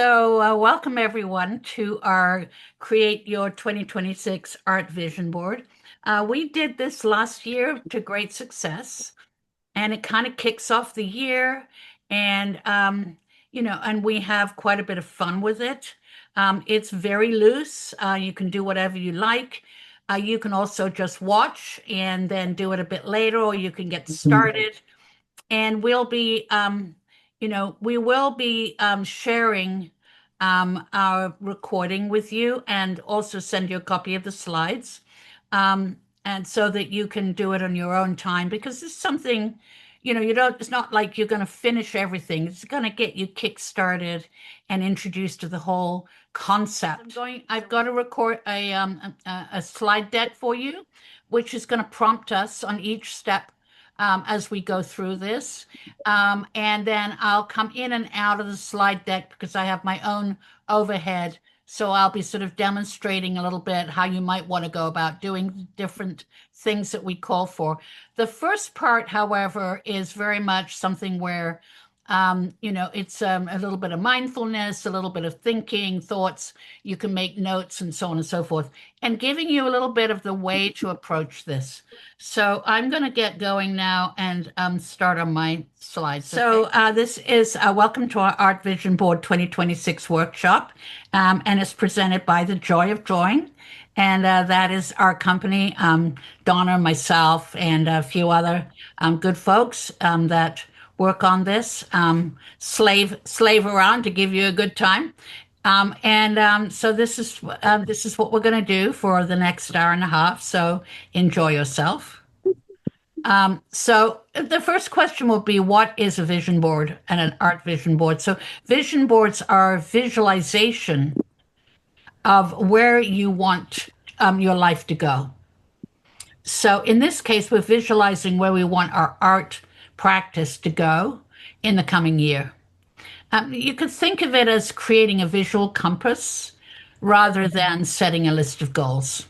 Welcome everyone to our Create Your 2026 Art Vision Board. We did this last year to great success, and it kind of kicks off the year, and and we have quite a bit of fun with it. It's very loose. You can do whatever you like. You can also just watch and then do it a bit later, or you can get started. And we will be sharing our recording with you and also send you a copy of the slides. And so that you can do it on your own time because it's something, it's not like you're going to finish everything. It's going to get you kick-started and introduced to the whole concept. I've got to record a slide deck for you, which is going to prompt us on each step as we go through this. And then I'll come in and out of the slide deck because I have my own overhead. So I'll be sort of demonstrating a little bit how you might want to go about doing different things that we call for. The first part, however, is very much something where it's a little bit of mindfulness, a little bit of thinking, thoughts. You can make notes and so on and so forth, and giving you a little bit of the way to approach this. So I'm going to get going now and start on my slides. So this is welcome to our Art Vision Board 2026 workshop, and it's presented by The Joy of Drawing. And that is our company, Donna, myself, and a few other good folks that work on this, slave around to give you a good time. So this is what we're going to do for the next hour and a half. So enjoy yourself. So the first question will be, what is a vision board and an art vision board? So vision boards are visualization of where you want your life to go. So in this case, we're visualizing where we want our art practice to go in the coming year. You could think of it as creating a visual compass rather than setting a list of goals.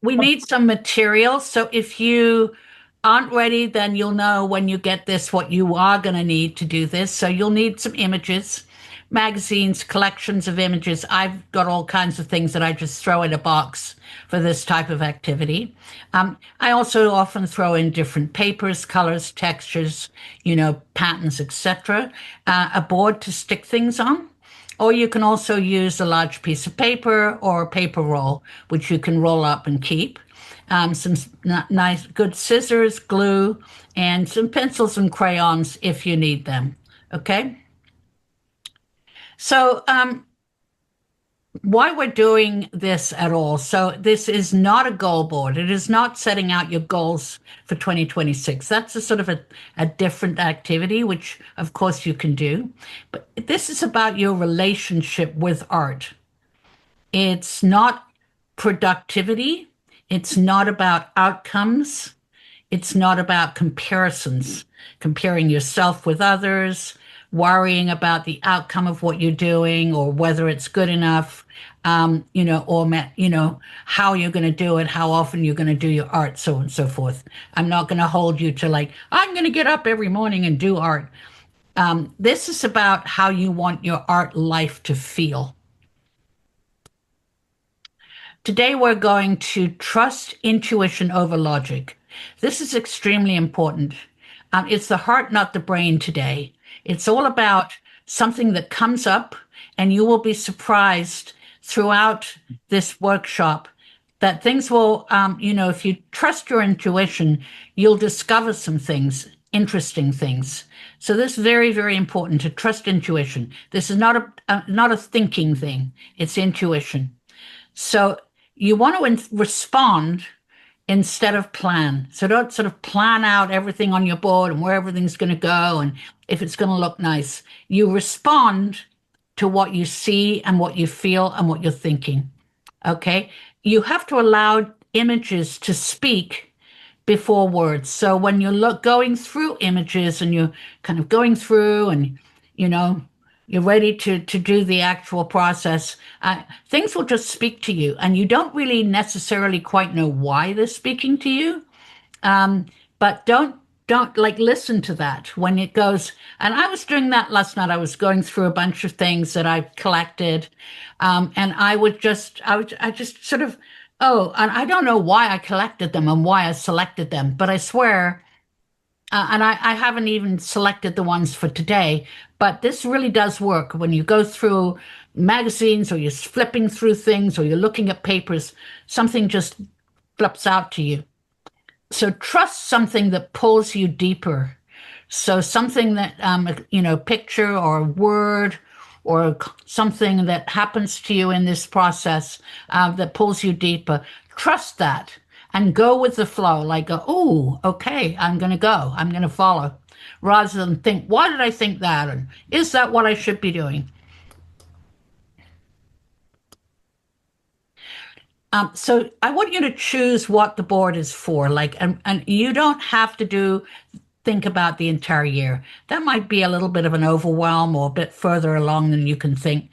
We need some material. So if you aren't ready, then you'll know when you get this what you are going to need to do this. So you'll need some images, magazines, collections of images. I've got all kinds of things that I just throw in a box for this type of activity. I also often throw in different papers, colors, textures, patterns, etc. A board to stick things on. Or you can also use a large piece of paper or a paper roll, which you can roll up and keep. Some nice, good scissors, glue, and some pencils and crayons if you need them. Okay? So why we're doing this at all. So this is not a goal board. It is not setting out your goals for 2026. That's a sort of a different activity, which of course you can do. But this is about your relationship with art. It's not productivity. It's not about outcomes. It's not about comparisons, comparing yourself with others, worrying about the outcome of what you're doing or whether it's good enough, how you're going to do it, how often you're going to do your art, so on and so forth. I'm not going to hold you to I'm going to get up every morning and do art. This is about how you want your art life to feel. Today, we're going to trust intuition over logic. This is extremely important. It's the heart, not the brain today. It's all about something that comes up, and you will be surprised throughout this workshop that things will, if you trust your intuition, you'll discover some things, interesting things. So this is very, very important to trust intuition. This is not a thinking thing. It's intuition. So you want to respond instead of plan. So don't sort of plan out everything on your board and where everything's going to go and if it's going to look nice. You respond to what you see and what you feel and what you're thinking. Okay? You have to allow images to speak before words. So when you're going through images and you're kind of going through and, you're ready to do the actual process, things will just speak to you. And you don't really necessarily quite know why they're speaking to you. But don't don't like listen to that when it goes. And I was doing that last night. I was going through a bunch of things that I've collected, and I just sort of, oh, and I don't know why I collected them and why I selected them, but I swear. And I haven't even selected the ones for today, but this really does work when you go through magazines or you're flipping through things or you're looking at papers, something just flips out to you. So trust something that pulls you deeper. So something that, picture or word or something that happens to you in this process that pulls you deeper. Trust that and go with the flow. Like, oh, okay, I'm going to go. I'm going to follow. Rather than think, why did I think that? And is that what I should be doing? So I want you to choose what the board is for. Like, and you don't have to think about the entire year. That might be a little bit of an overwhelm or a bit further along than you can think.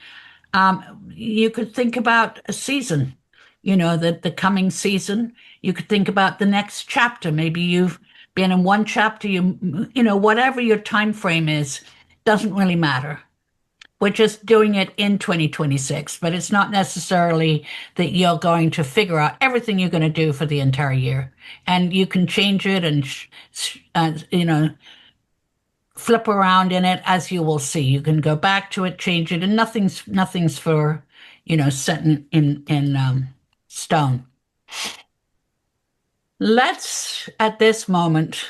You could think about a season, the coming season. You could think about the next chapter. Maybe you've been in one chapter, whatever your time frame is, doesn't really matter. We're just doing it in 2026, but it's not necessarily that you're going to figure out everything you're going to do for the entire year. And you can change it and, flip around in it as you will see. You can go back to it, change it, and nothing's for, set in stone. Let's, at this moment,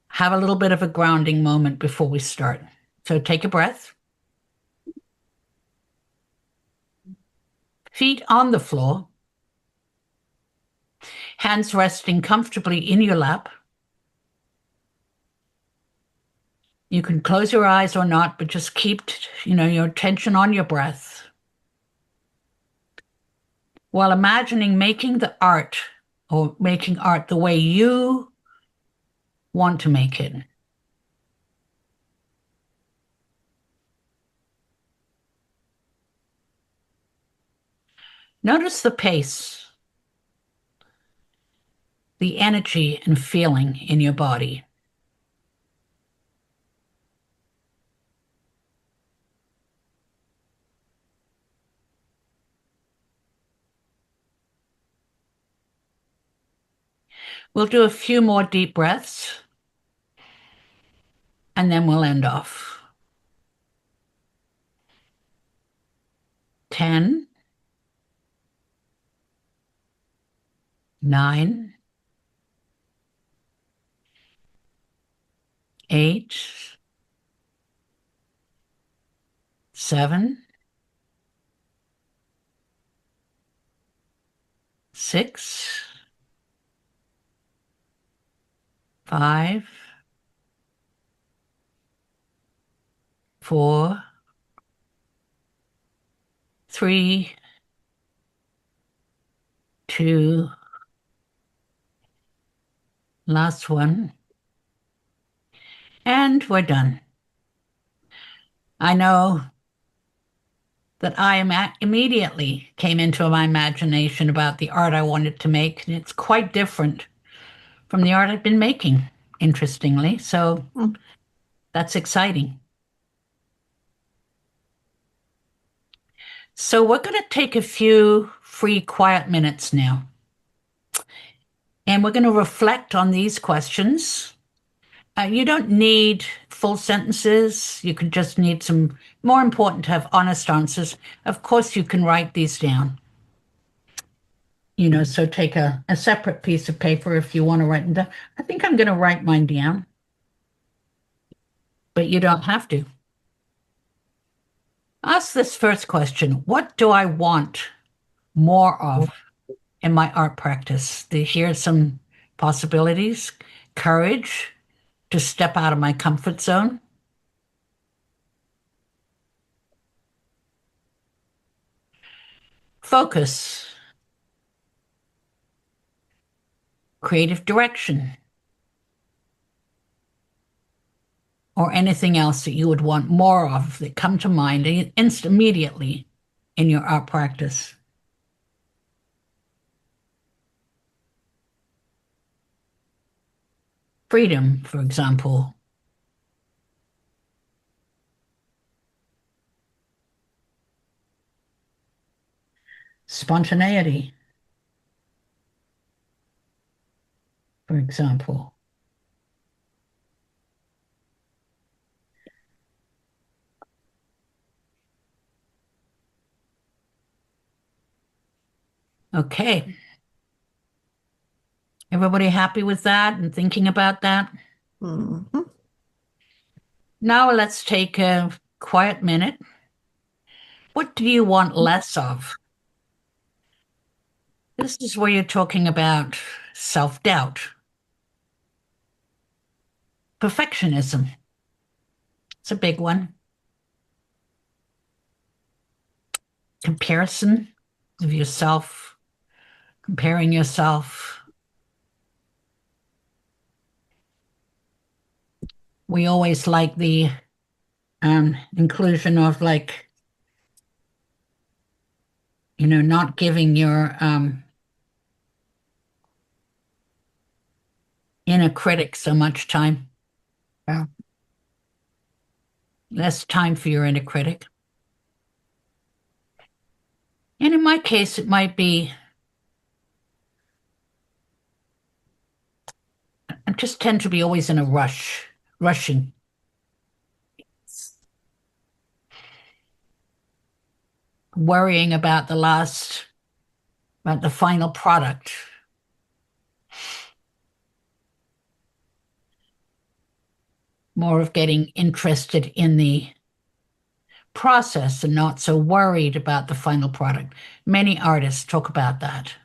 have a little bit of a grounding moment before we start. So take a breath. Feet on the floor, hands resting comfortably in your lap. You can close your eyes or not, but just keep, your attention on your breath. While imagining making the art or making art the way you want to make it. Notice the pace, the energy and feeling in your body. We'll do a few more deep breaths, and then we'll end off. 10, 9, 8, 7, 6, 5, 4, 3, 2, last one, and we're done. I know that I immediately came into my imagination about the art I wanted to make, and it's quite different from the art I've been making, interestingly. So that's exciting. So we're going to take a few free, quiet minutes now. And we're going to reflect on these questions. You don't need full sentences. You could just need some, more important to have honest answers. Of course, you can write these down. So take a separate piece of paper if you want to write them down. I think I'm going to write mine down, but you don't have to. Ask this first question. What do I want more of in my art practice? Here's some possibilities. Courage to step out of my comfort zone. Focus. Creative direction. Or anything else that you would want more of that come to mind immediately in your art practice. Freedom, for example. Spontaneity, for example. Okay. Everybody happy with that and thinking about that? Mhm. Now let's take a quiet minute. What do you want less of? This is where you're talking about self-doubt, perfectionism. It's a big one. Comparison of yourself, comparing yourself. We always like the inclusion of like, not giving your inner critic so much time. Yeah. Less time for your inner critic. And in my case, it might be, I just tend to be always in a rushing, worrying about about the final product. More of getting interested in the process and not so worried about the final product. Many artists talk about that.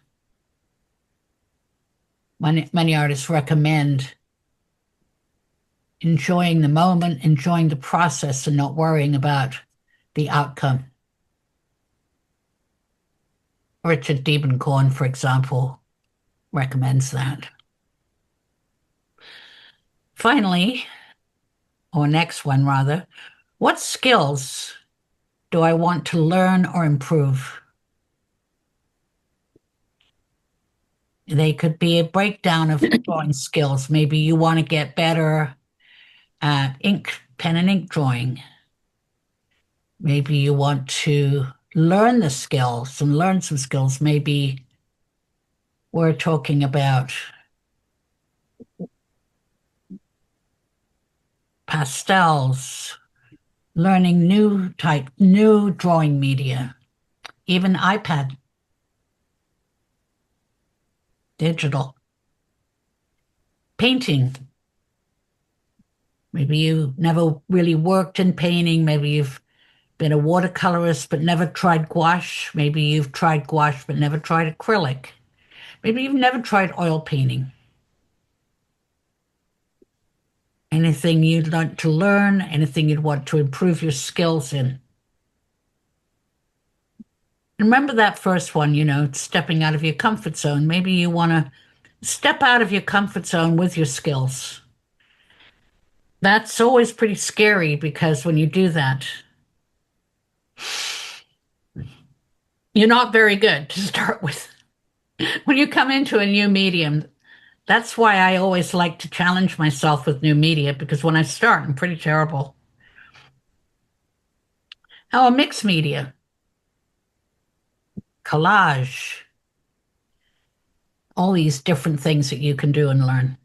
Many artists recommend enjoying the moment, enjoying the process, and not worrying about the outcome. Richard Diebenkorn, for example, recommends that. Finally, or next one rather, what skills do I want to learn or improve? They could be a breakdown of drawing skills. Maybe you want to get better at pen and ink drawing. Maybe you want to learn the skills and learn some skills. Maybe we're talking about pastels, learning new drawing media, even iPad, digital, painting. Maybe you never really worked in painting. Maybe you've been a watercolorist but never tried gouache. Maybe you've tried gouache but never tried acrylic. Maybe you've never tried oil painting. Anything you'd like to learn, anything you'd want to improve your skills in. Remember that first one, stepping out of your comfort zone. Maybe you want to step out of your comfort zone with your skills. That's always pretty scary because when you do that, you're not very good to start with. When you come into a new medium, that's why I always like to challenge myself with new media because when I start, I'm pretty terrible. Oh, a mixed media, collage, all these different things that you can do and learn.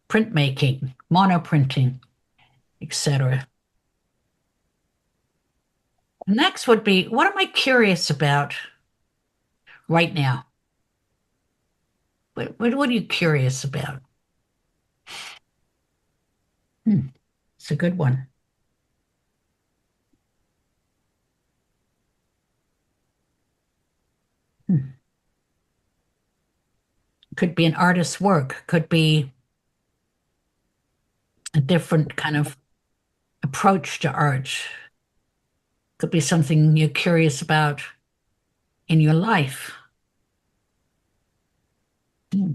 Printmaking, monoprinting, etc. Next would be, what am I curious about right now? What are you curious about? It's a good one. Hmm. Could be an artist's work, could be a different kind of approach to art, could be something you're curious about in your life. Hmm.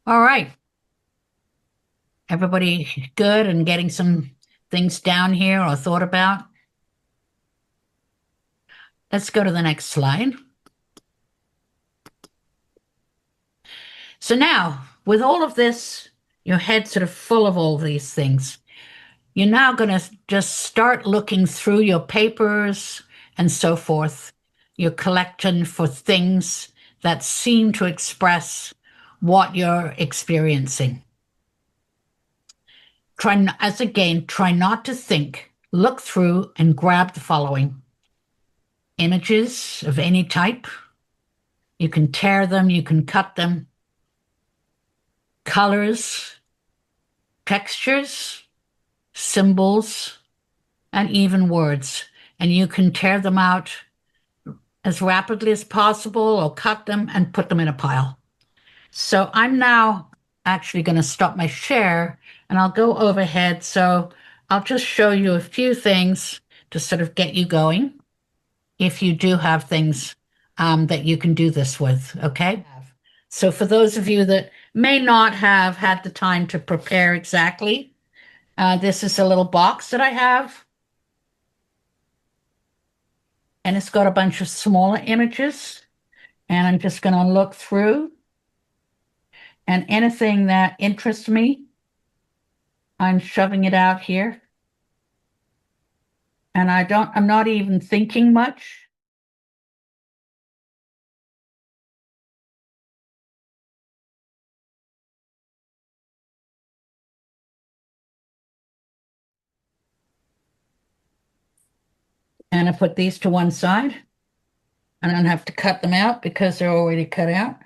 All right. Everybody good and getting some things down here or thought about? Let's go to the next slide. So now, with all of this, your head sort of full of all these things, you're now going to just start looking through your papers and so forth, your collection for things that seem to express what you're experiencing. Try not to think. Look through and grab the following: images of any type. You can tear them, you can cut them. Colors, textures, symbols, and even words. And you can tear them out as rapidly as possible or cut them and put them in a pile. So I'm now actually going to stop my share and I'll go overhead. So I'll just show you a few things to sort of get you going if you do have things that you can do this with, okay? So for those of you that may not have had the time to prepare exactly, this is a little box that I have. And it's got a bunch of smaller images. And I'm just going to look through. And anything that interests me, I'm shoving it out here. And I'm not even thinking much. And I put these to one side. I don't have to cut them out because they're already cut out.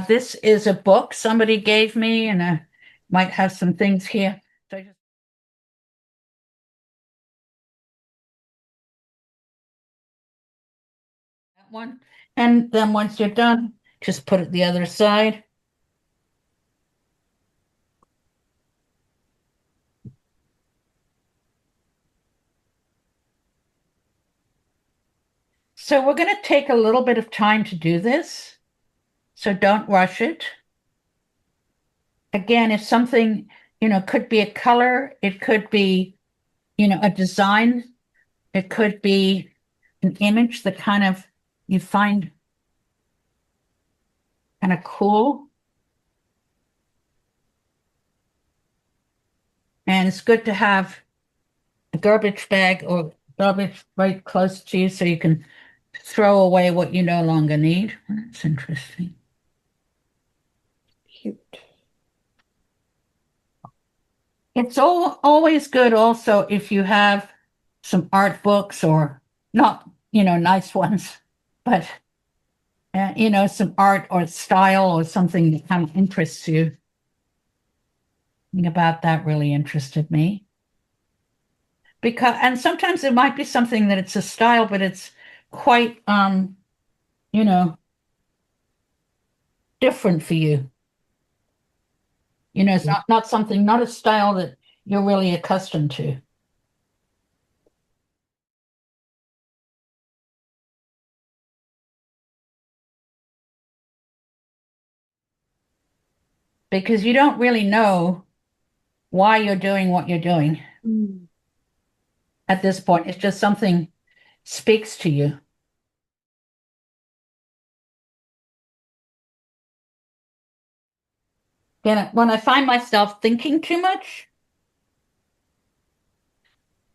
This is a book somebody gave me, and I might have some things here. So that one. And then once you're done, just put it the other side. So we're going to take a little bit of time to do this. So don't rush it. Again, if something, could be a color, it could be, a design, it could be an image that kind of you find kind of cool. And it's good to have a garbage bag or garbage right close to you so you can throw away what you no longer need. That's interesting. Cute. It's always good also if you have some art books or not, nice ones, but, some art or style or something that kind of interests you. Something about that really interested me. And sometimes it might be something that it's a style, but it's quite, different for you. It's not something, not a style that you're really accustomed to. Because you don't really know why you're doing what you're doing at this point. It's just something speaks to you. And when I find myself thinking too much,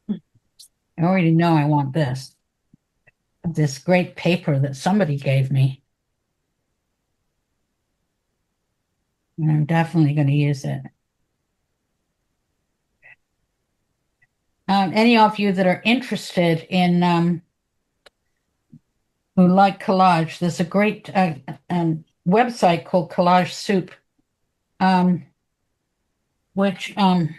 I already know I want this great paper that somebody gave me. And I'm definitely going to use it. Any of you that are interested in who like collage, there's a great website called Collage Soup, which I'm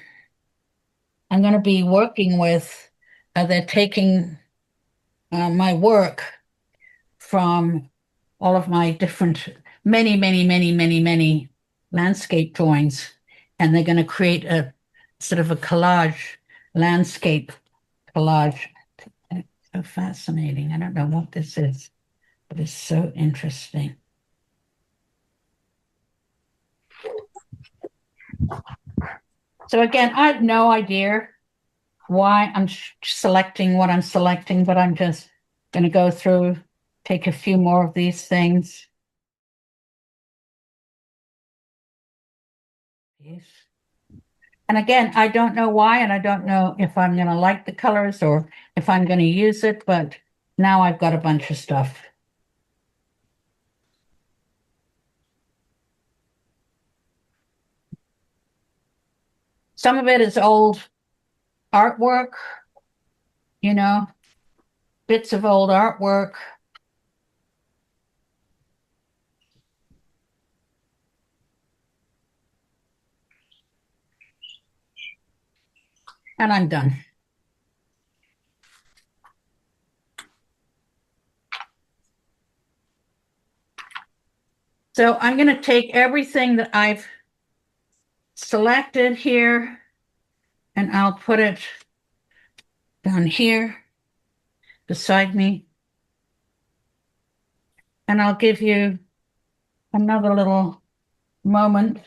going to be working with. They're taking my work from all of my different, many, many, many, many, many landscape drawings, and they're going to create a sort of a collage, landscape collage. It's so fascinating. I don't know what this is, but it's so interesting. So again, I have no idea why I'm selecting what I'm selecting, but I'm just going to go through, take a few more of these things. And again, I don't know why, and I don't know if I'm going to like the colors or if I'm going to use it, but now I've got a bunch of stuff. Some of it is old artwork, you know, bits of old artwork. And I'm done. So I'm going to take everything that I've selected here and I'll put it down here beside me. And I'll give you another little moment.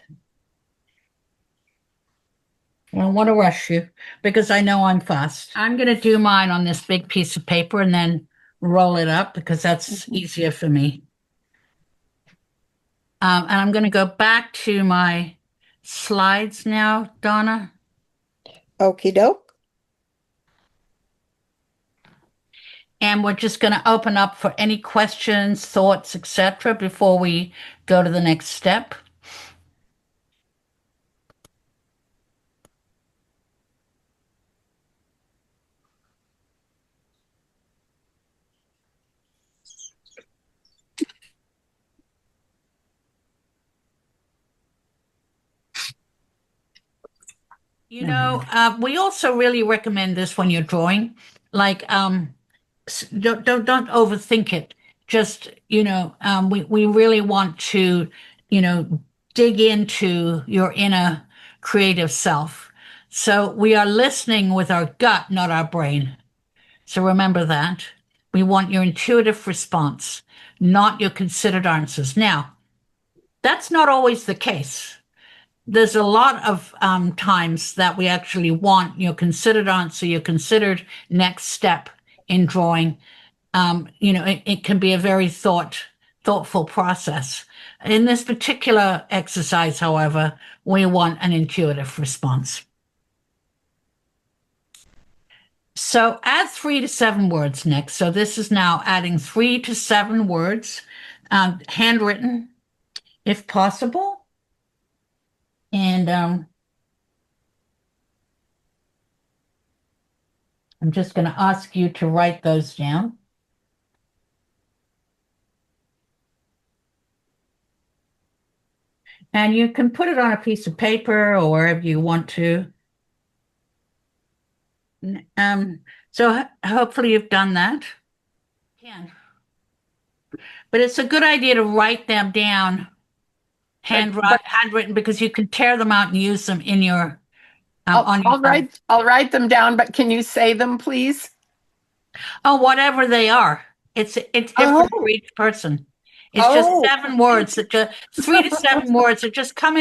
I don't want to rush you because I know I'm fast. I'm going to do mine on this big piece of paper and then roll it up because that's easier for me. And I'm going to go back to my slides now, Donna. Okie doke. And we're just going to open up for any questions, thoughts, etc. before we go to the next step. You know, we also really recommend this when you're drawing. Like, don't overthink it. Just, you know, we really want to, you know, dig into your inner creative self. So we are listening with our gut, not our brain. So remember that. We want your intuitive response, not your considered answers. Now, that's not always the case. There's a lot of times that we actually want your considered answer, your considered next step in drawing. You know, it can be a very thoughtful process. In this particular exercise, however, we want an intuitive response. So add 3 to 7 words next. So this is now adding 3 to 7 words, handwritten, if possible. And I'm just going to ask you to write those down. And you can put it on a piece of paper or wherever you want to. So hopefully you've done that. But it's a good idea to write them down handwritten because you can tear them out and use them in your on your I'll write them down, but can you say them, please? Oh, whatever they are. It's different for each person. It's just 7 words that 3 to 7 words that just come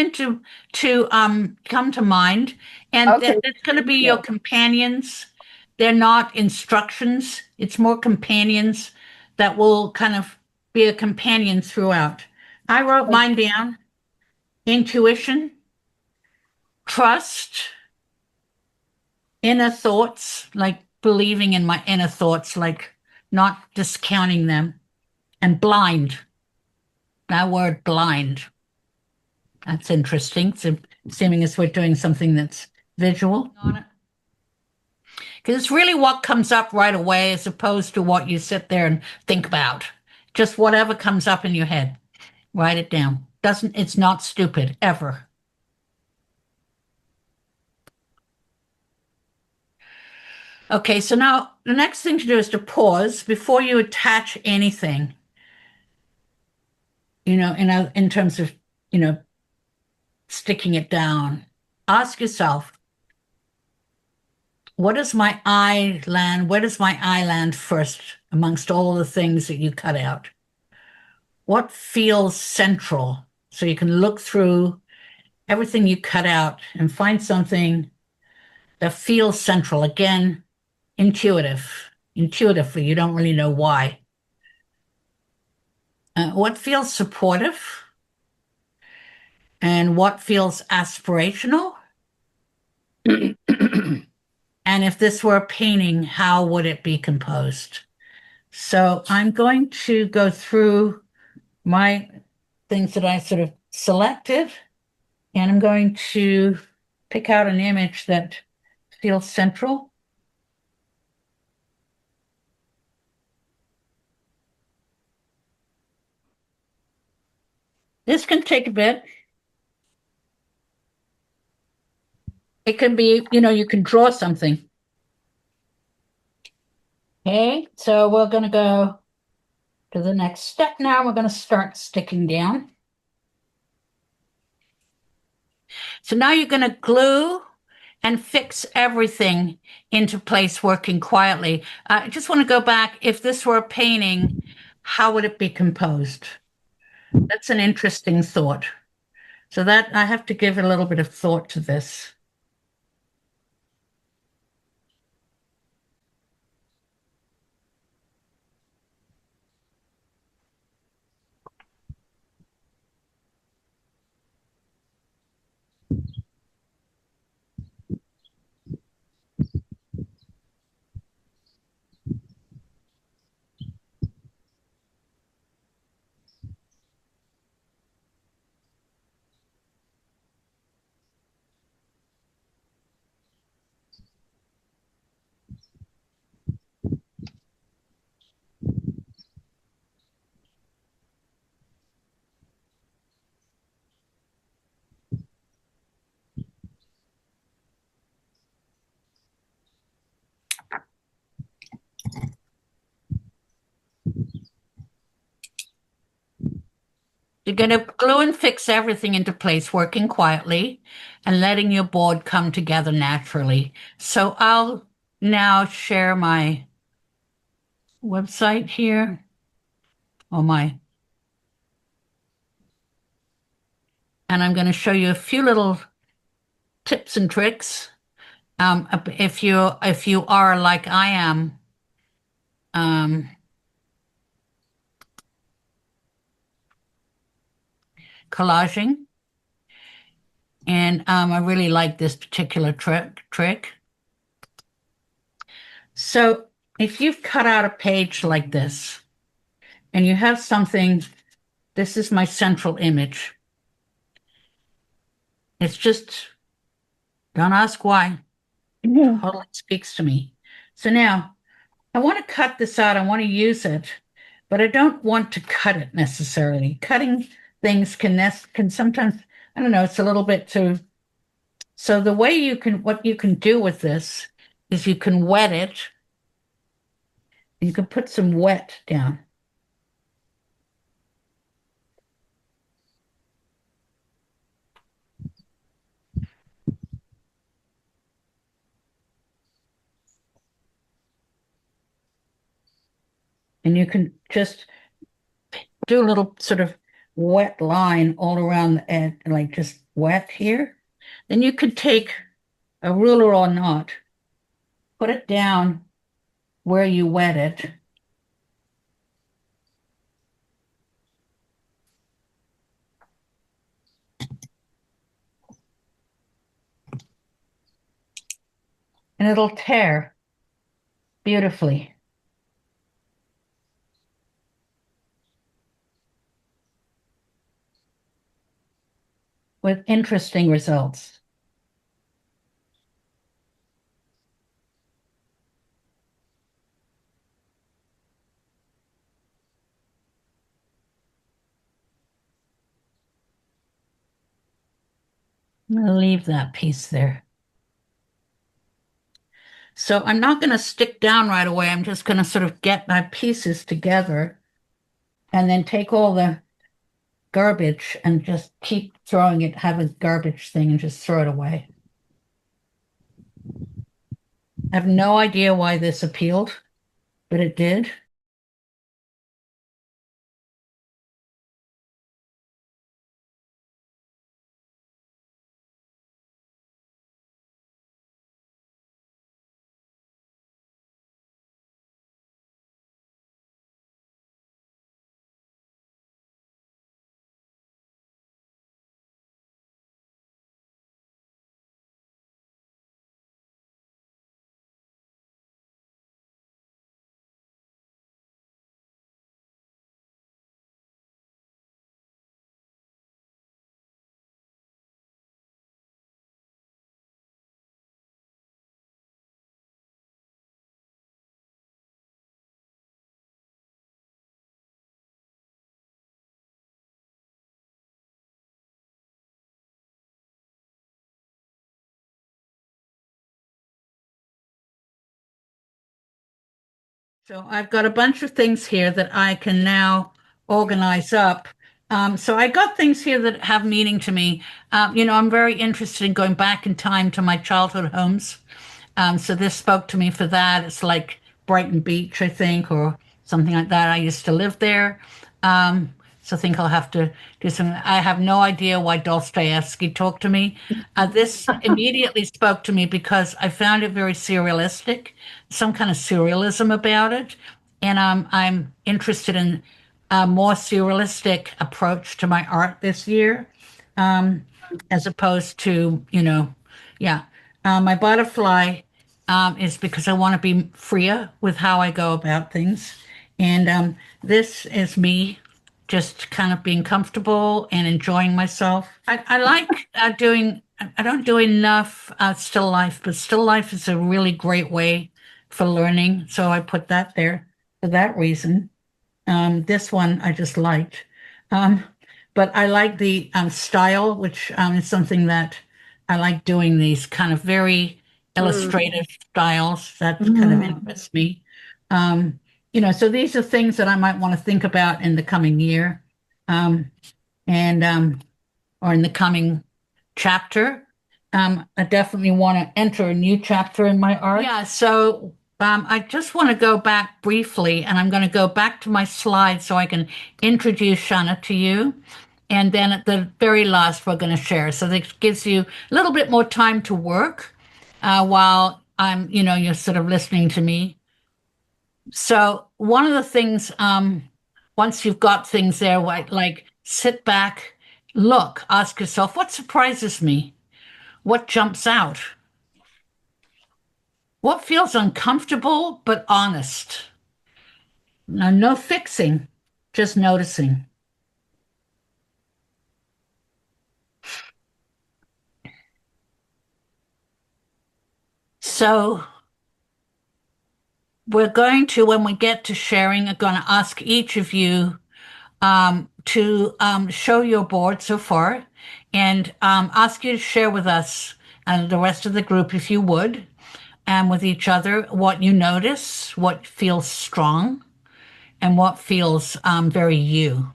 come to mind, and it's going to be your companions. They're not instructions. It's more companions that will kind of be a companion throughout. I wrote mine down. Intuition, trust, inner thoughts, like believing in my inner thoughts, like not discounting them, and blind. That word blind. That's interesting. So, seeming as we're doing something that's visual on it. Because it's really what comes up right away as opposed to what you sit there and think about. Just whatever comes up in your head. Write it down. It's not stupid, ever. Okay, so now the next thing to do is to pause before you attach anything. You know, in terms of, you know, sticking it down. Ask yourself, where does my eye land first amongst all the things that you cut out? What feels central? So you can look through everything you cut out and find something that feels central. Again, intuitively, you don't really know why. What feels supportive and what feels aspirational? And if this were a painting, how would it be composed? So I'm going to go through my things that I sort of selected, and I'm going to pick out an image that feels central. This can take a bit. It can be, you can draw something. Okay, so we're going to go to the next step now. We're going to start sticking down. So now you're going to glue and fix everything into place working quietly. I just want to go back. If this were a painting, how would it be composed? That's an interesting thought. So that I have to give a little bit of thought to this. You're going to glue and fix everything into place, working quietly and letting your board come together naturally. So I'll now share my website here, or and I'm going to show you a few little tips and tricks. If you are like I am, collaging, and I really like this particular trick. So if you've cut out a page like this and you have something, this is my central image. It's just, don't ask why. It totally speaks to me. So now I want to cut this out. I want to use it, but I don't want to cut it necessarily. Cutting things can sometimes, I don't know, it's a little bit too. So the way what you can do with this is you can wet it. You can put some wet down. And you can just do a little sort of wet line all around the edge, like just wet here. Then you could take a ruler or not, put it down where you wet it. And it'll tear beautifully with interesting results. I'm going to leave that piece there. So I'm not going to stick down right away. I'm just going to sort of get my pieces together and then take all the garbage and just keep throwing it, have a garbage thing and just throw it away. I have no idea why this appealed, but it did. So I've got a bunch of things here that I can now organize up. So I got things here that have meaning to me. I'm very interested in going back in time to my childhood homes. So this spoke to me for that. It's like Brighton Beach, I think, or something like that. I used to live there. So I think I'll have to do something. I have no idea why Dostoevsky talked to me. This immediately spoke to me because I found it very surrealistic, some kind of surrealism about it. And I'm interested in a more surrealistic approach to my art this year, as opposed to, yeah. My butterfly is because I want to be freer with how I go about things. And this is me just kind of being comfortable and enjoying myself. I like I don't do enough still life, but still life is a really great way for learning. So I put that there for that reason. This one I just liked. Um, but I like the style, which is something that I like doing these kind of very illustrative styles. That kind of interests me. So these are things that I might want to think about in the coming year, and or in the coming chapter. I definitely want to enter a new chapter in my art. Yeah, so I just want to go back briefly, and I'm going to go back to my slides so I can introduce Shana to you. And then at the very last, we're going to share. So this gives you a little bit more time to work while you're sort of listening to me. So one of the things, once you've got things there, like sit back, look, ask yourself, what surprises me? What jumps out? What feels uncomfortable but honest? Now, no fixing, just noticing. So we're going to, when we get to sharing, I'm going to ask each of you to show your board so far and ask you to share with us and the rest of the group, if you would, and with each other, what you notice, what feels strong, and what feels very you.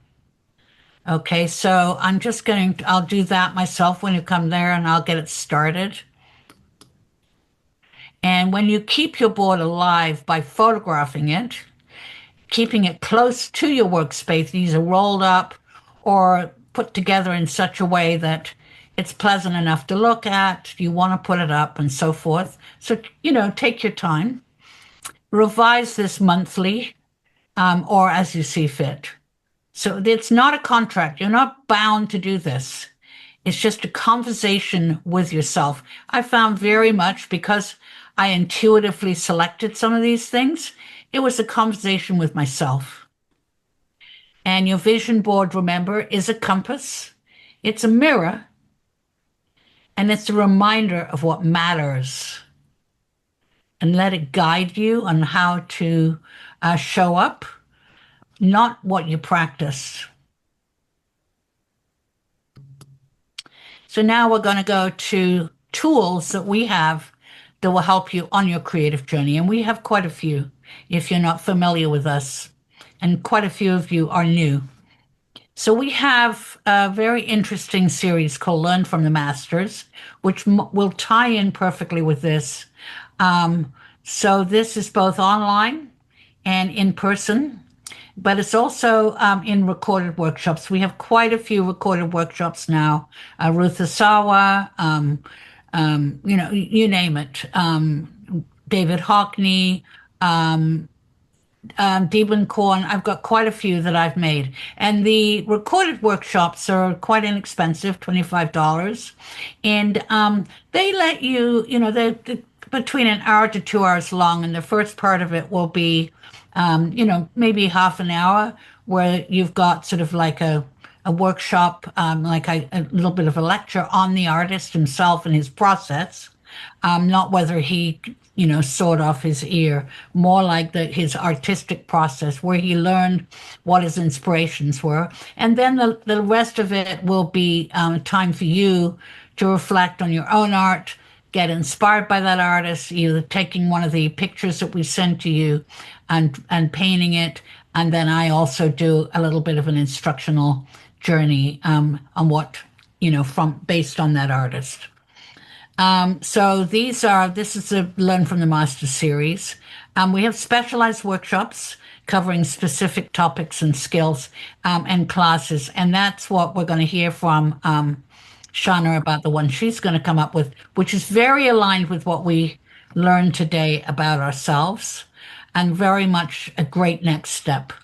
Okay, so I'll do that myself when you come there and I'll get it started. And when you keep your board alive by photographing it, keeping it close to your workspace, either rolled up or put together in such a way that it's pleasant enough to look at, you want to put it up and so forth. So, take your time. Revise this monthly or as you see fit. So it's not a contract. You're not bound to do this. It's just a conversation with yourself. I found very much because I intuitively selected some of these things, it was a conversation with myself. And your vision board, remember, is a compass. It's a mirror. And it's a reminder of what matters. And let it guide you on how to show up, not what you practice. So now we're going to go to tools that we have that will help you on your creative journey. And we have quite a few if you're not familiar with us. And quite a few of you are new. So we have a very interesting series called Learn from the Masters, which will tie in perfectly with this. So this is both online and in person, but it's also in recorded workshops. We have quite a few recorded workshops now. Ruth Asawa, you name it. David Hockney, Deben Korn. I've got quite a few that I've made. And the recorded workshops are quite inexpensive, $25. And they let you, they're between an hour to 2 hours long. And the first part of it will be, maybe half an hour where you've got sort of like a workshop, like a little bit of a lecture on the artist himself and his process. Not whether he, sawed off his ear, more like his artistic process where he learned what his inspirations were. And then the rest of it will be time for you to reflect on your own art, get inspired by that artist, either taking one of the pictures that we send to you and painting it. And then I also do a little bit of an instructional journey on what, from based on that artist. So this is the Learn from the Master series. We have specialized workshops covering specific topics and skills and classes. And that's what we're going to hear from Shauna about, the one she's going to come up with, which is very aligned with what we learned today about ourselves and very much a great next step.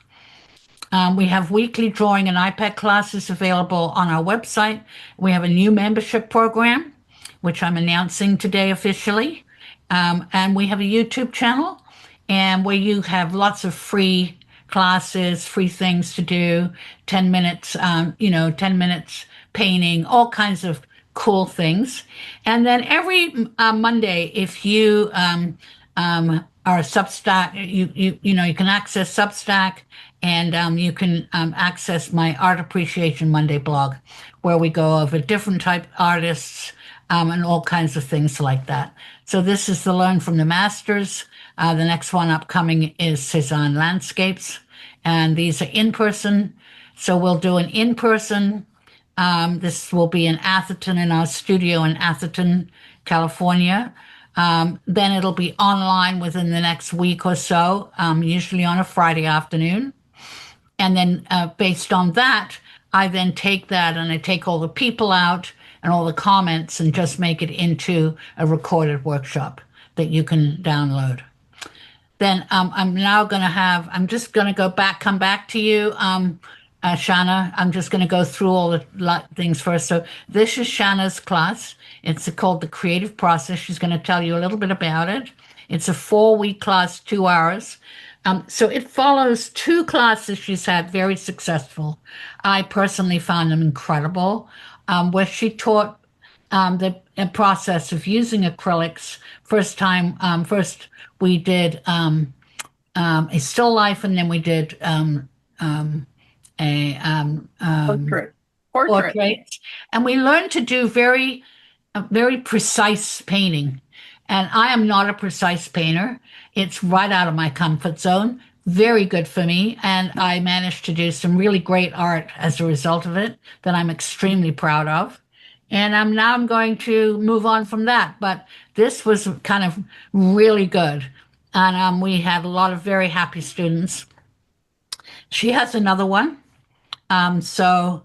We have weekly drawing and iPad classes available on our website. We have a new membership program, which I'm announcing today officially. And we have a YouTube channel and where you have lots of free classes, free things to do, 10 minutes, 10 minutes painting, all kinds of cool things. And then every Monday, if you are a Substack, you can access Substack, and you can access my Art Appreciation Monday blog, where we go over different type artists and all kinds of things like that. So this is the Learn from the Masters. The next one upcoming is Cezanne Landscapes, and these are in person. So we'll do an in person. This will be in Atherton, in our studio in Atherton, California. Then it'll be online within the next week or so, usually on a Friday afternoon. And then based on that, I then take that and I take all the people out and all the comments and just make it into a recorded workshop that you can download. Then I'm just going to come back to you, Shanna. I'm just going to go through all the things first. So this is Shanna's class. It's called The Creative Process. She's going to tell you a little bit about it. It's a 4-week class, 2 hours. So it follows 2 classes she's had, very successful. I personally found them incredible, where she taught the process of using acrylics. First we did a still life, and then we did Portrait. portrait, and we learned to do very precise painting. And I am not a precise painter. It's right out of my comfort zone. Very good for me. And I managed to do some really great art as a result of it that I'm extremely proud of. And I'm going to move on from that. But this was kind of really good. And we had a lot of very happy students. She has another one. So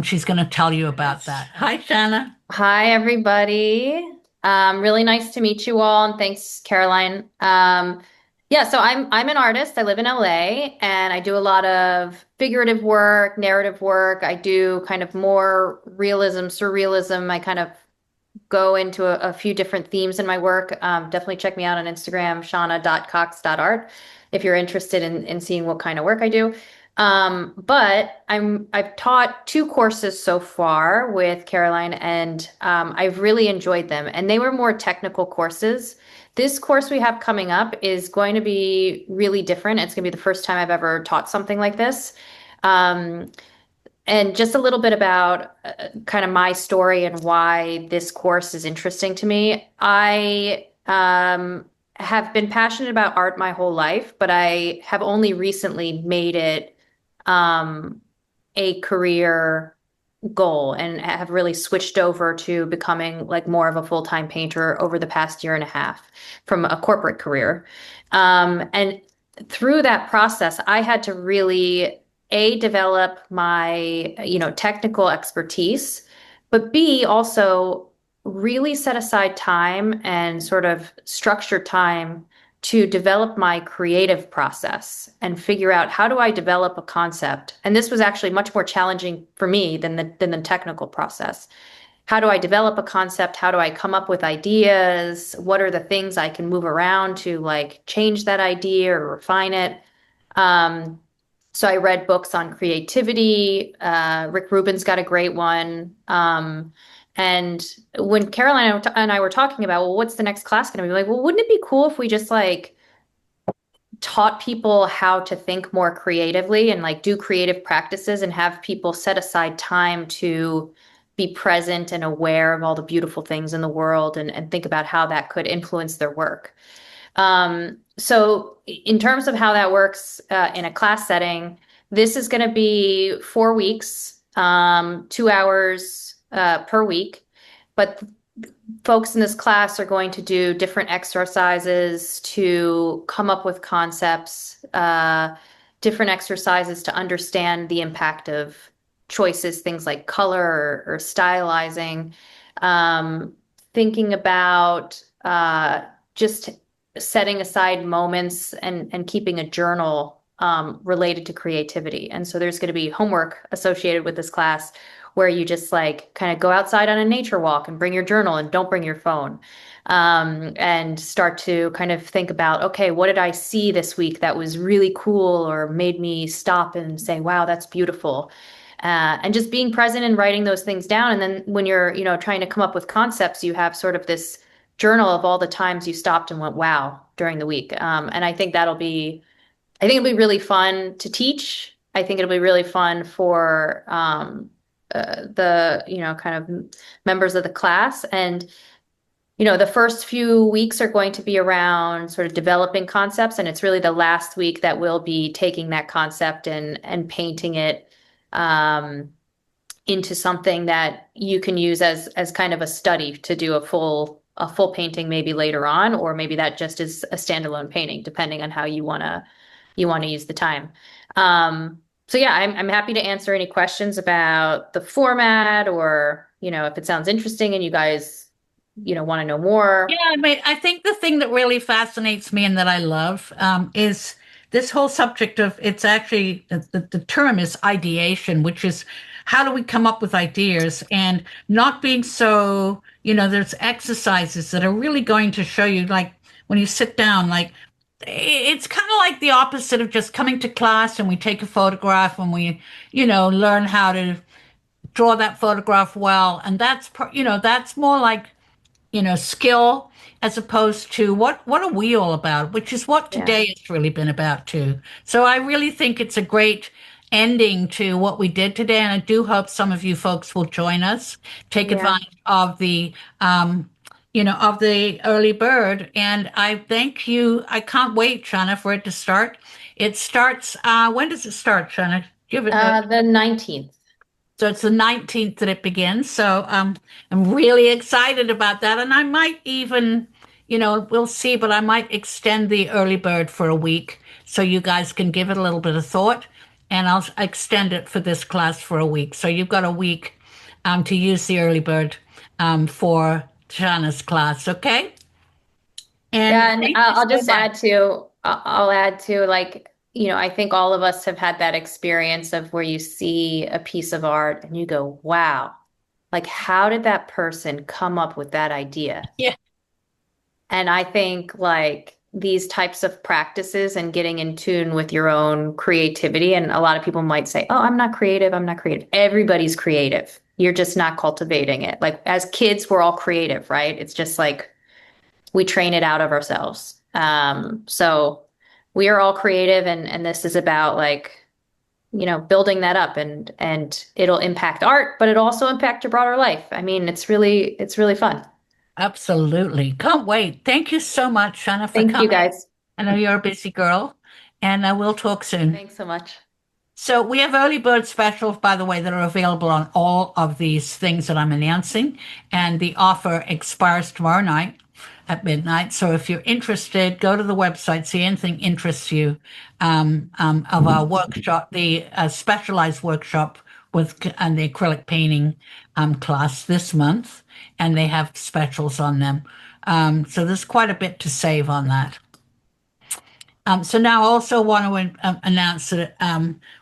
she's going to tell you about that. Hi, Shanna. Hi, everybody. Really nice to meet you all, and thanks, Caroline. Yeah, so I'm an artist. I live in LA, and I do a lot of figurative work, narrative work. I do kind of more realism, surrealism. I kind of go into a few different themes in my work. Definitely check me out on Instagram, shauna.cox.art, if you're interested in seeing what kind of work I do. But I've taught 2 courses so far with Caroline, and I've really enjoyed them. And they were more technical courses. This course we have coming up is going to be really different. It's going to be the first time I've ever taught something like this. And just a little bit about kind of my story and why this course is interesting to me. I have been passionate about art my whole life, but I have only recently made it a career goal and have really switched over to becoming like more of a full-time painter over the past 1.5 years from a corporate career. And through that process, I had to really develop my, technical expertise, but B, also really set aside time and sort of structure time to develop my creative process and figure out, how do I develop a concept? And this was actually much more challenging for me than the technical process. How do I develop a concept? How do I come up with ideas? What are the things I can move around to like change that idea or refine it? So I read books on creativity. Rick Rubin's got a great one. And when Caroline and I were talking about, well, what's the next class going to be like? Well, wouldn't it be cool if we just like taught people how to think more creatively and like do creative practices and have people set aside time to be present and aware of all the beautiful things in the world and think about how that could influence their work. So in terms of how that works in a class setting, this is going to be 4 weeks, 2 hours per week. But folks in this class are going to do different exercises to come up with concepts, different exercises to understand the impact of choices, things like color or stylizing, thinking about just setting aside moments and keeping a journal related to creativity. And so there's going to be homework associated with this class where you just like kind of go outside on a nature walk and bring your journal and don't bring your phone, and start to kind of think about, okay, what did I see this week that was really cool or made me stop and say, wow, that's beautiful. And just being present and writing those things down. And then when you're, trying to come up with concepts, you have sort of this journal of all the times you stopped and went, wow, during the week. And I think it'll be really fun to teach. I think it'll be really fun for the, kind of members of the class. And, the first few weeks are going to be around sort of developing concepts. And it's really the last week that we'll be taking that concept and painting it into something that you can use as kind of a study to do a full painting maybe later on, or maybe that just is a standalone painting, depending on how you want to use the time. So yeah, I'm happy to answer any questions about the format, or, if it sounds interesting and you guys, want to know more. Yeah, I mean, I think the thing that really fascinates me and that I love is this whole subject of, it's actually, the term is ideation, which is how do we come up with ideas, and not being so, there's exercises that are really going to show you, like when you sit down, like it's kind of like the opposite of just coming to class and we take a photograph and we, learn how to draw that photograph well. And that's more like, skill, as opposed to what are we all about, which is what today has really been about too. So I really think it's a great ending to what we did today. And I do hope some of you folks will join us, take advantage of the, of the early bird. And I thank you. I can't wait, Shanna, for it to start. It starts, when does it start, Shanna? Give it the 19th. So it's the 19th that it begins. So I'm really excited about that. And I might even, we'll see, but I might extend the early bird for a week so you guys can give it a little bit of thought. And I'll extend it for this class for a week. So you've got a week to use the early bird for Shanna's class, okay? And I'll add to like, I think all of us have had that experience of where you see a piece of art and you go, wow, like how did that person come up with that idea? Yeah. And I think like these types of practices and getting in tune with your own creativity, and a lot of people might say, oh, I'm not creative. Everybody's creative. You're just not cultivating it. Like as kids, we're all creative, right? It's just like we train it out of ourselves. So we are all creative, and this is about like, building that up, and it'll impact art, but it'll also impact your broader life. I mean, it's really fun. Absolutely. Can't wait. Thank you so much, Shanna, for Thank coming. you guys. I know you're a busy girl, and we'll talk soon. Thanks so much. So we have early bird specials, by the way, that are available on all of these things that I'm announcing, and the offer expires tomorrow night at midnight. So if you're interested, go to the website, see anything interests you of our workshop, the specialized workshop with the acrylic painting class this month, and they have specials on them. So there's quite a bit to save on that. So now I also want to announce that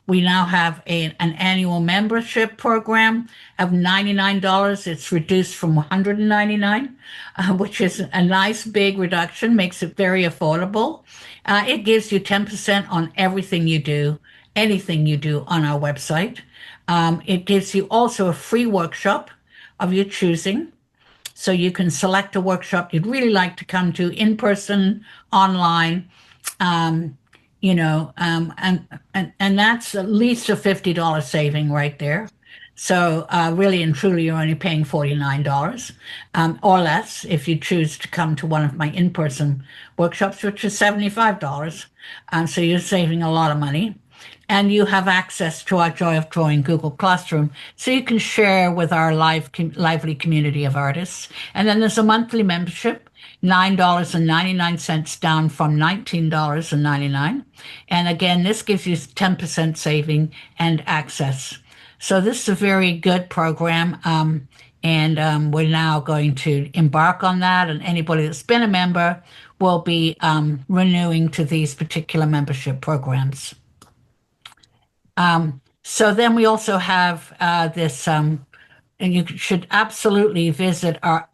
we now have an annual membership program of $99. It's reduced from $199, which is a nice big reduction, makes it very affordable. It gives you 10% on everything you do, anything you do on our website. It gives you also a free workshop of your choosing. So you can select a workshop you'd really like to come to, in person, online. And that's at least a $50 saving right there. So really and truly, you're only paying $49 or less if you choose to come to one of my in-person workshops, which is $75. So you're saving a lot of money. And you have access to our Joy of Drawing Google Classroom, so you can share with our lively community of artists. And then there's a monthly membership, $9.99 down from $19.99. And again, this gives you 10% saving and access. So this is a very good program. And we're now going to embark on that. And anybody that's been a member will be renewing to these particular membership programs. So then we also have this, and you should absolutely visit our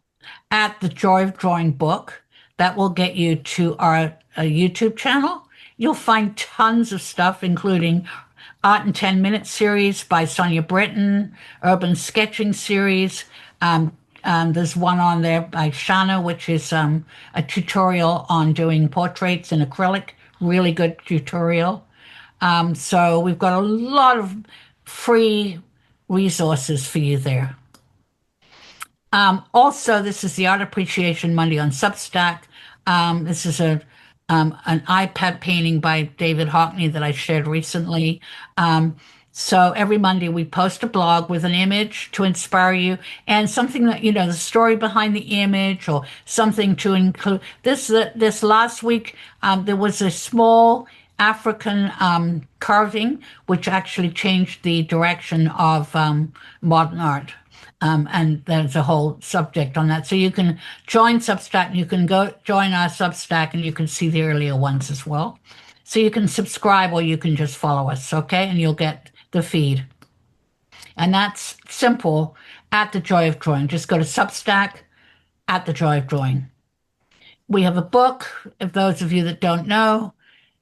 at the Joy of Drawing book. That will get you to our YouTube channel. You'll find tons of stuff, including Art in 10 Minutes series by Sonia Britton, Urban Sketching series. There's one on there by Shana, which is a tutorial on doing portraits in acrylic. Really good tutorial. So we've got a lot of free resources for you there. Also, this is the Art Appreciation Monday on Substack. This is an iPad painting by David Hockney that I shared recently. So every Monday we post a blog with an image to inspire you and something that, the story behind the image or something to include. This last week, there was a small African carving, which actually changed the direction of modern art. And there's a whole subject on that. So you can join Substack, and you can go join our Substack, and you can see the earlier ones as well. So you can subscribe or you can just follow us, okay? And you'll get the feed. And that's simple, at the Joy of Drawing. Just go to Substack, at the Joy of Drawing. We have a book, if those of you that don't know.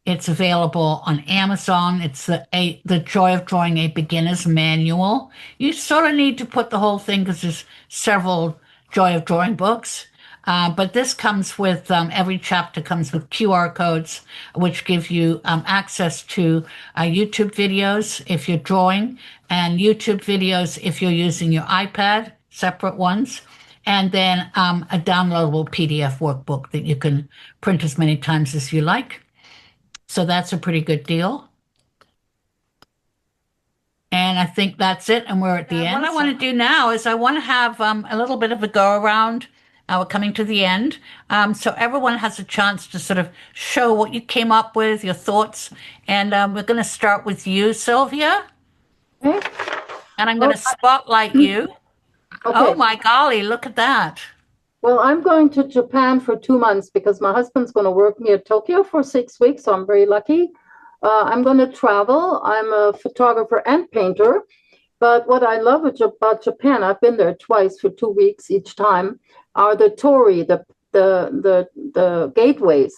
It's available on Amazon. It's the Joy of Drawing, a Beginner's Manual. You sort of need to put the whole thing because there's several Joy of Drawing books. But this comes with, every chapter comes with QR codes, which give you access to YouTube videos if you're drawing, and YouTube videos if you're using your iPad, separate ones. And then a downloadable PDF workbook that you can print as many times as you like. So that's a pretty good deal. And I think that's it. And we're at the end. What I want to do now is I want to have a little bit of a go around. We're coming to the end. So everyone has a chance to sort of show what you came up with, your thoughts. And we're going to start with you, Sylvia. Okay. And I'm going to spotlight you. Okay. Oh, my golly, look at that. Well, I'm going to Japan for 2 months because my husband's going to work near Tokyo for 6 weeks, so I'm very lucky. I'm going to travel. I'm a photographer and painter, but what I love about Japan, I've been there twice for 2 weeks each time, are the torii, the gateways.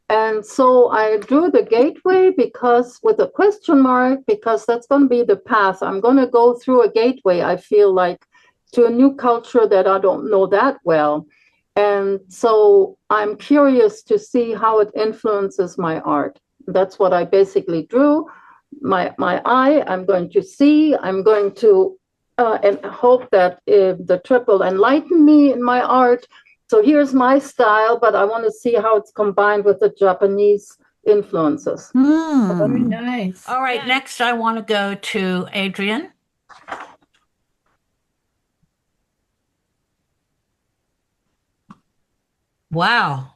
And so I drew the gateway because with a question mark, because that's going to be the path. I'm going to go through a gateway, I feel like, to a new culture that I don't know that well. And so I'm curious to see how it influences my art. That's what I basically drew. My eye, I'm going to see, I'm going to and hope that the trip will enlighten me in my art. So here's my style, but I want to see how it's combined with the Japanese influences. Very nice. All right, next I want to go to Adrian. Wow.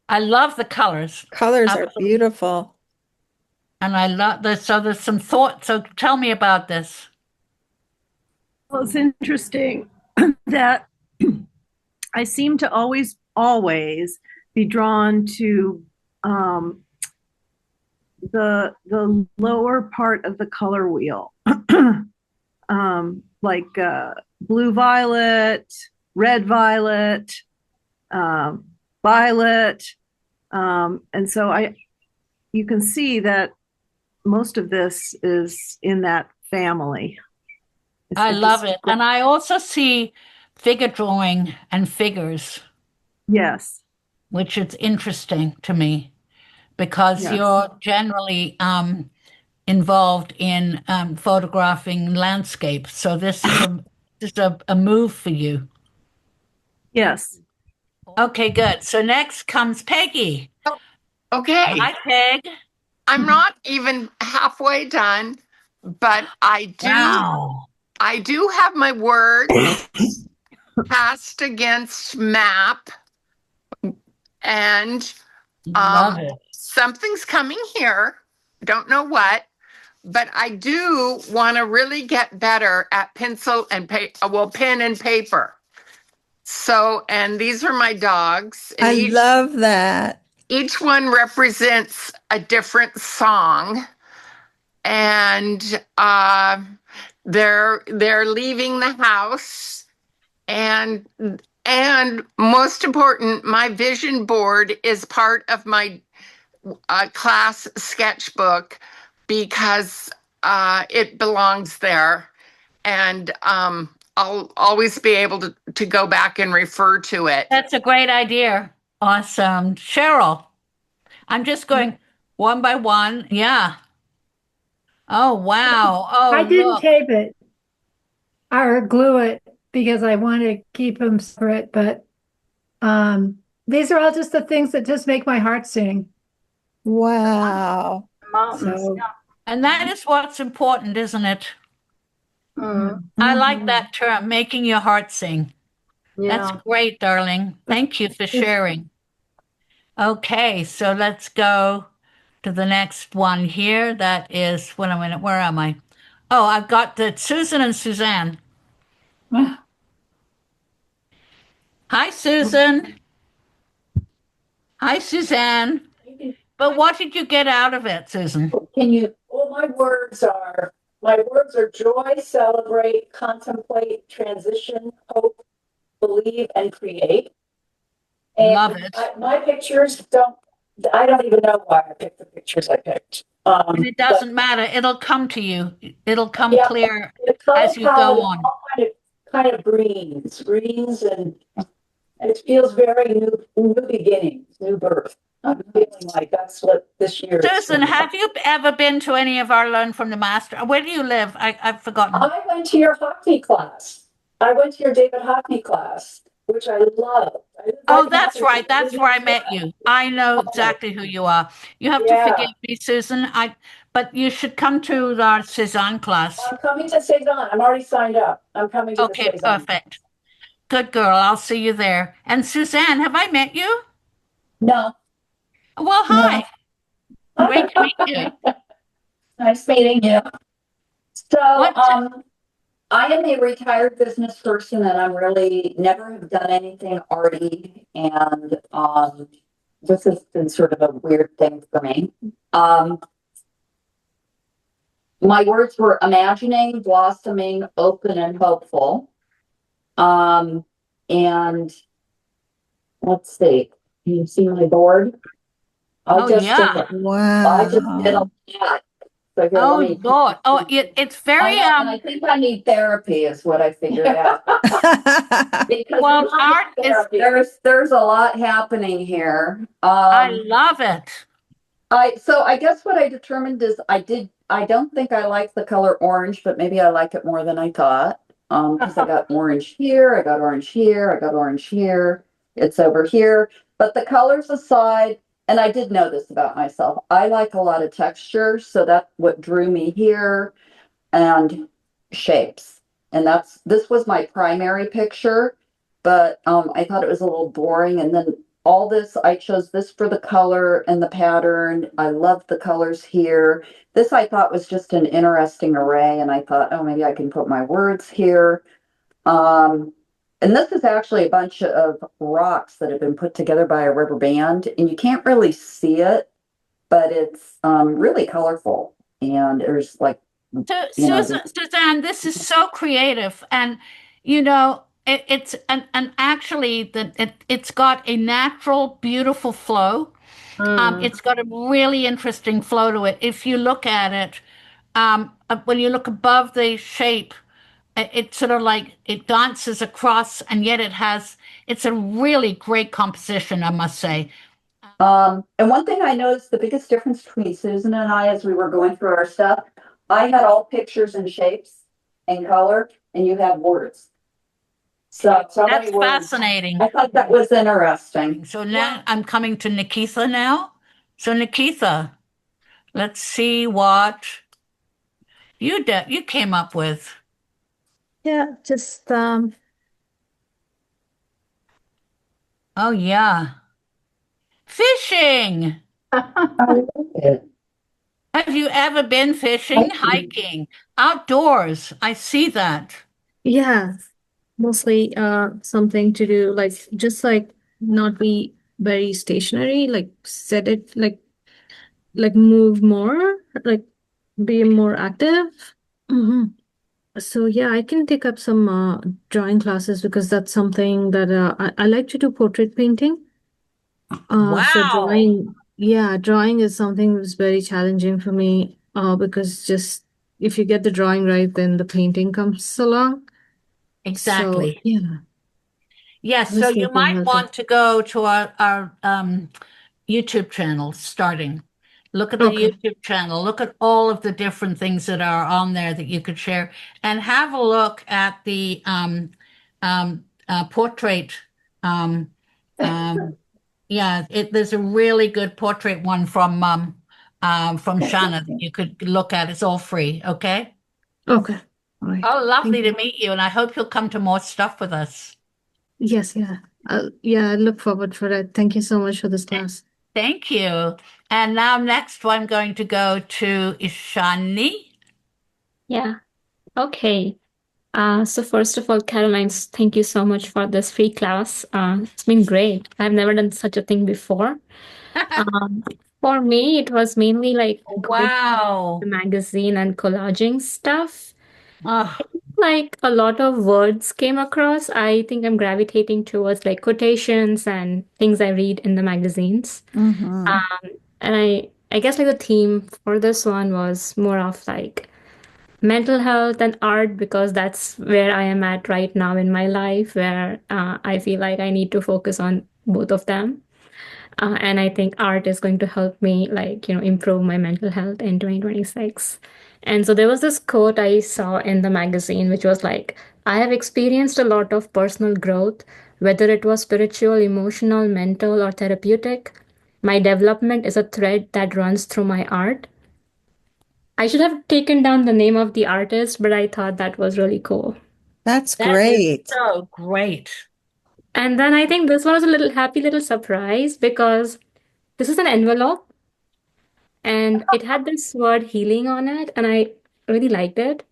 I love the colors. Colors are Absolutely. beautiful. And I love this. So there's some thought. So tell me about this. Well, it's interesting that I seem to always be drawn to the lower part of the color wheel, like blue violet, red violet, violet, and so you can see that most of this is in that family. I love it. And I also see figure drawing and figures, Yes. which is interesting to me because Yes. you're generally involved in photographing landscape. So this is a move for you. Yes. Okay, good. So next comes Peggy. Okay, Hi, Peg. I'm not even halfway done, but Wow. I do have my words cast against map, and Love it. something's coming here. Don't know what, but I do want to really get better at pencil and pen and paper. So, and these are my dogs. And I love that. each one represents a different song, and they're leaving the house, and most important, my vision board is part of my class sketchbook because it belongs there, and I'll always be able to go back and refer to it. That's a great idea. Awesome. Cheryl, I'm just going one by one. Yeah. Oh, wow. Oh, I didn't look. tape it or glue it because I want to keep them separate, but these are all just the things that just make my heart sing. Wow. Mountains. So And that is what's important, isn't it? Mm, I like that term, making your heart sing. That's yeah. great, darling. Thank you for sharing. Okay, so let's go to the next one here. That is, wait a minute, where am I? Oh, I've got the Susan and Suzanne. Hi, Susan. Hi, Suzanne. But what did you get out of it, Susan? Can you, well, my words are joy, celebrate, contemplate, transition, hope, believe, and create. And Love it. my pictures I don't even know why I picked the pictures I picked. And it doesn't matter. It'll come to you. It'll come Yeah. clear The color as you palette go is on. all kind of greens, and it feels very new beginnings, new birth. I'm feeling like that's what this year is. Susan, have you ever been to any of our Learn from the Master? Where do you live? I've forgotten. I went to your Hockney class. I went to your David Hockney class, which I loved. Oh, that's right. That's where I met you. I know exactly who you are. You have to Yeah. forgive me, Susan. But you should come to our Cezanne class. I'm coming to Cezanne. I'm already signed up. I'm coming to Okay, the Cezanne. perfect. Good girl. I'll see you there. And Suzanne, have I met you? No. Well, hi. Great to meet you. Nice meeting you. So, What- I am a retired business person, and I'm really never have done anything arty, and this has been sort of a weird thing for me. My words were imagining, blossoming, open, and hopeful. And let's see. Can you see my board? Oh, yeah. I just did a Wow. lot. So here, Oh, let me- Lord. Oh, it's very, I know, and I think I need therapy is what I figured out. Because Well, we don't art need is- therapy. There's a lot happening here. I love it. So I guess what I determined is I don't think I like the color orange, but maybe I like it more than I thought. Because I got orange here, I got orange here, I got orange here. It's over here. But the colors aside, and I did know this about myself, I like a lot of texture, so that's what drew me here, and shapes. And this was my primary picture, but I thought it was a little boring. And then all this, I chose this for the color and the pattern. I love the colors here. This I thought was just an interesting array, and I thought, oh, maybe I can put my words here. And this is actually a bunch of rocks that have been put together by a rubber band, and you can't really see it, but it's really colorful. And there's like, So, you know, Suzanne, this is so creative, and you know, it's and actually it's got a natural, beautiful flow. It's got a really interesting flow to it. If you look at it, when you look above the shape, it's sort of like it dances across, and yet it's a really great composition, I must say. And one thing I noticed, the biggest difference between Susan and I as we were going through our stuff, I had all pictures and shapes and color, and you had words. So many That's words. fascinating. I thought that was interesting. So now I'm coming to Nikitha now. So Nikitha, let's see what you came up with. Yeah, just Oh yeah. Fishing. I love it. Have you ever been fishing, hiking, outdoors? I see that. Yeah, mostly something to do like just like not be very stationary, like set it like move more, like be more active. hmm So yeah, I can take up some drawing classes because that's something that I like to do portrait painting. So Wow. drawing is something that's very challenging for me because just if you get the drawing right, then the painting comes along. So Exactly. yeah, Yes, I so was you thinking might about want that. to go to our YouTube channel starting. Look at the Okay. YouTube channel. Look at all of the different things that are on there that you could share, and have a look at the portrait. Um, yeah, there's a really good portrait one from Shana that you could look at. It's all free. Okay. Okay. All right. Oh, lovely Thank to you. meet you, and I hope you'll come to more stuff with us. Yes, yeah. I look forward for it. Thank you so much for this class. Thank you. And now next I'm going to go to Ishani. Yeah. Okay. So first of all, Caroline, thank you so much for this free class. It's been great. I've never done such a thing before. Um, for me, it was mainly like going Wow. to the magazine and collaging stuff. Oh, Like a lot of words came across. I think I'm gravitating towards like quotations and things I read in the magazines. mhm. And I guess like the theme for this one was more of like mental health and art because that's where I am at right now in my life, where I feel like I need to focus on both of them. And I think art is going to help me, like, improve my mental health in 2026. And so there was this quote I saw in the magazine, which was like, I have experienced a lot of personal growth, whether it was spiritual, emotional, mental, or therapeutic. My development is a thread that runs through my art. I should have taken down the name of the artist, but I thought that was really cool. That's that is great. so great. And then I think this was a little happy little surprise because this is an envelope and it had this word healing on it, and I really liked it.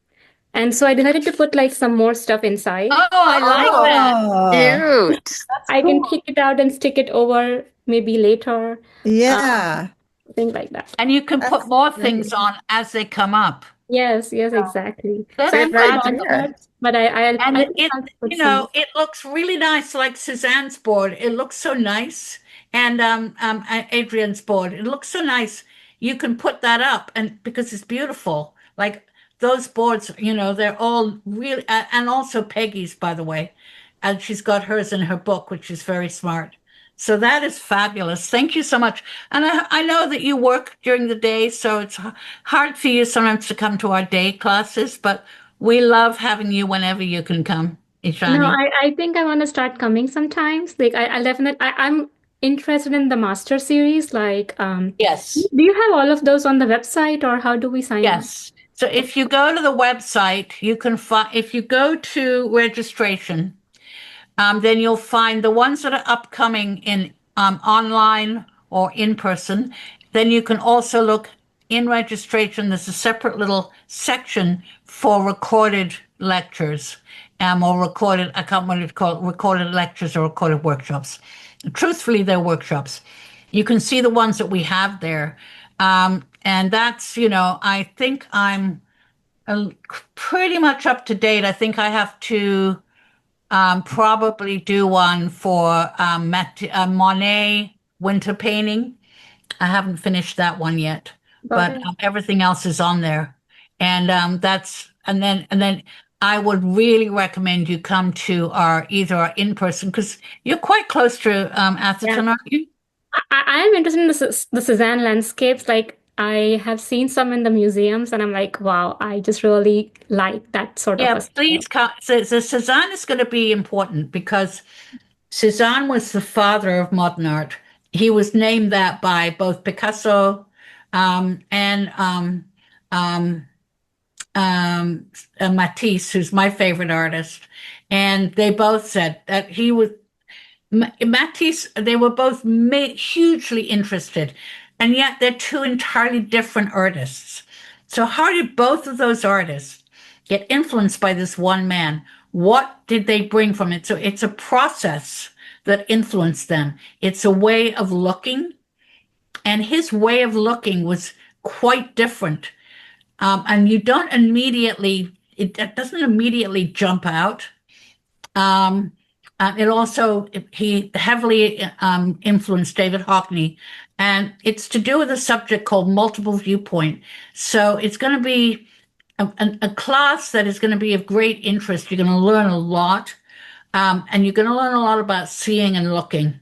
And so I decided to put like some more stuff inside. Oh, I like that. Oh, Cute. I can pick it out and stick it over maybe later, yeah. things like that. And you can put That's more great. things on as they come up. Yes, exactly. That's So I Good ran idea. out of it, but I And think I'll put some. it looks really nice, like Suzanne's board. It looks so nice. And Adrian's board. It looks so nice. You can put that up and because it's beautiful. Like those boards, they're all really, and also Peggy's, by the way. And she's got hers in her book, which is very smart. So that is fabulous. Thank you so much. And I know that you work during the day, so it's hard for you sometimes to come to our day classes, but we love having you whenever you can come, No, Ishani. I think I want to start coming sometimes. Like I definitely I'm interested in the master series. Like Yes. do you have all of those on the website or how do we sign up? Yes. So if you go to the website, you can find, if you go to registration, then you'll find the ones that are upcoming in online or in person. Then you can also look in registration. There's a separate little section for recorded lectures, or recorded, I can't remember what it's called, recorded lectures or recorded workshops. Truthfully, they're workshops. You can see the ones that we have there. And that's, I think I'm pretty much up to date. I think I have to probably do one for Monet winter painting. I haven't finished that one yet, but Okay. everything else is on there. And and then I would really recommend you come to either our in-person because you're quite close to Atherton, aren't you? I am interested in the Cezanne landscapes. Like I have seen some in the museums, and I'm like, wow, I just really like that sort of Yeah, a style. please come. So Cezanne is going to be important because Cezanne was the father of modern art. He was named that by both Picasso and um, Matisse, who's my favorite artist. And they both said that he was Matisse, they were both hugely interested, and yet they're two entirely different artists. So, how did both of those artists get influenced by this one man? What did they bring from it? So, it's a process that influenced them, it's a way of looking, and his way of looking was quite different. And you don't immediately, it doesn't immediately jump out. Um, he heavily influenced David Hockney, and it's to do with a subject called multiple viewpoint. So it's going to be a class that is going to be of great interest. You're going to learn a lot, and you're going to learn a lot about seeing and looking.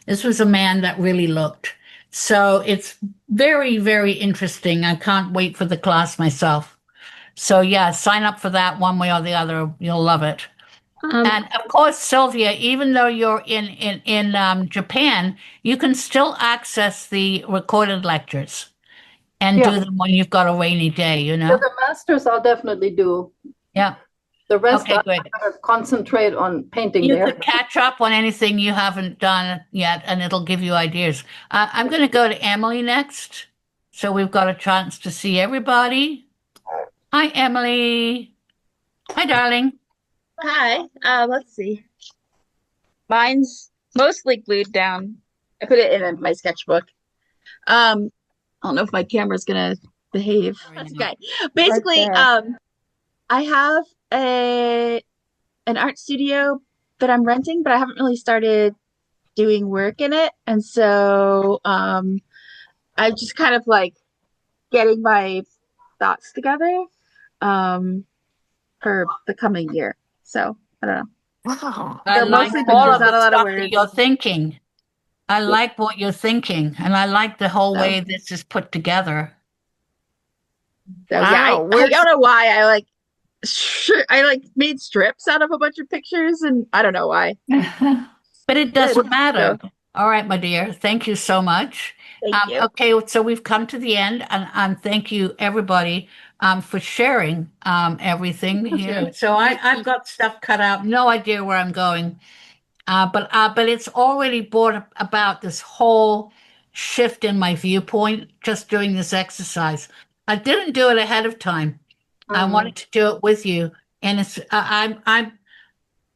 This was a man that really looked. So it's very, very interesting. I can't wait for the class myself. So yeah, sign up for that one way or the other. You'll love it. Um, And of course, Sylvia, even though you're in Japan, you can still access the recorded lectures and Yeah. do them when you've got a rainy day, you So know? the masters I'll definitely do. Yeah. The rest Okay, I great. gotta concentrate on painting You there. could catch up on anything you haven't done yet, and it'll give you ideas. I'm going to go to Emily next. So we've got a chance to see everybody. Hi, Emily. Hi, darling. Hi. Let's see. Mine's mostly glued down. I put it in my sketchbook. I don't know if my camera's gonna behave. That's okay. Basically, there. I have an art studio that I'm renting, but I haven't really started doing work in it. And so I'm just kind of like getting my thoughts together for the coming year. So I don't know. Wow. I They're like mostly all pictures, of not the a lot of stuff that words. you're thinking. I Yeah. like what you're thinking, and I like the whole So, way this is put together. so yeah, Wow. I Where's don't know why I like made strips out of a bunch of pictures, and I don't know why. But it Good. doesn't matter. So All right, my dear. Thank you so much. thank you. Okay, so we've come to the end, and thank you everybody for sharing everything here. So I've got stuff cut out. No idea where I'm going, but it's already brought about this whole shift in my viewpoint just doing this exercise. I didn't do it ahead of time. I wanted to do it with you, and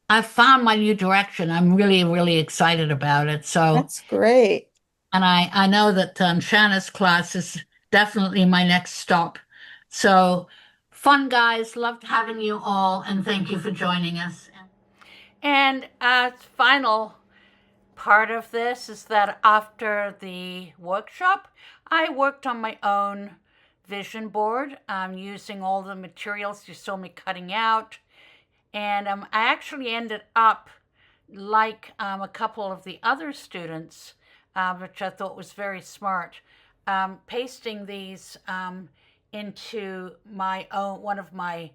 I've found my new direction. I'm really, really excited about it. So, That's great. and I know that Shanna's class is definitely my next stop. So, fun, guys. Loved having you all, and thank you for joining us. And final part of this is that after the workshop, I worked on my own vision board using all the materials you saw me cutting out. And I actually ended up like a couple of the other students, which I thought was very smart, pasting these into my own one of my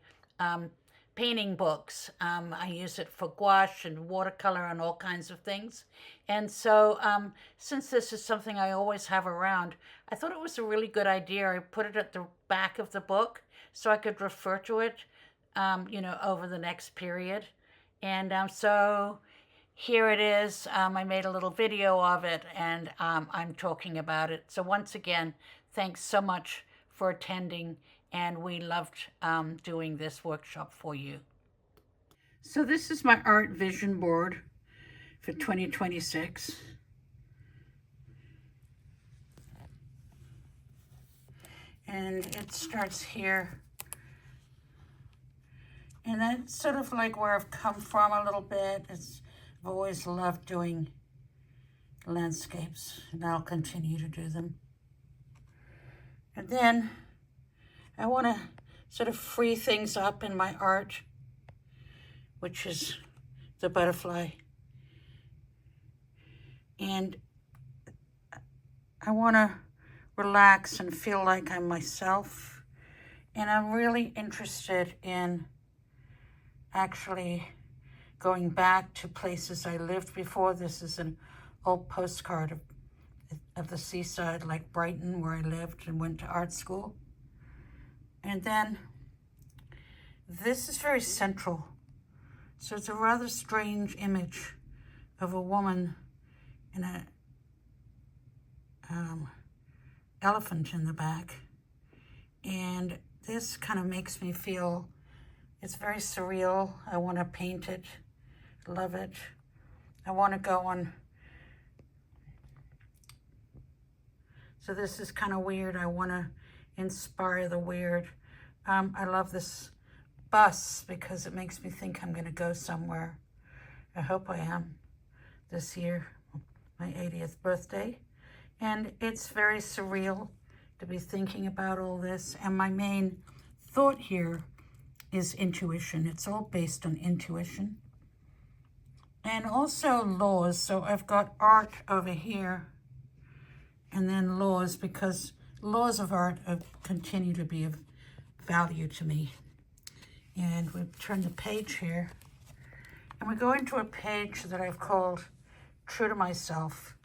painting books. I use it for gouache and watercolor and all kinds of things. And so, since this is something I always have around, I thought it was a really good idea. I put it at the back of the book so I could refer to it, over the next period. And so here it is. I made a little video of it, and I'm talking about it. So once again, thanks so much for attending, and we loved doing this workshop for you. So this is my art vision board for 2026. And it starts here. And that's sort of like where I've come from a little bit. I've always loved doing landscapes, and I'll continue to do them. And then I want to sort of free things up in my art, which is the butterfly. And I want to relax and feel like I'm myself. And I'm really interested in actually going back to places I lived before. This is an old postcard of the seaside, like Brighton, where I lived and went to art school. And then this is very central. So it's a rather strange image of a woman and a elephant in the back. And this kind of makes me feel, it's very surreal. I want to paint it, love it. I want to go on. So this is kind of weird. I want to inspire the weird. I love this bus because it makes me think I'm going to go somewhere. I hope I am this year, my 80th birthday. And it's very surreal to be thinking about all this. And my main thought here is intuition. It's all based on intuition. And also laws. So I've got art over here and then laws, because laws of art continue to be of value to me. And we turn the page here. And we go into a page that I've called True to Myself.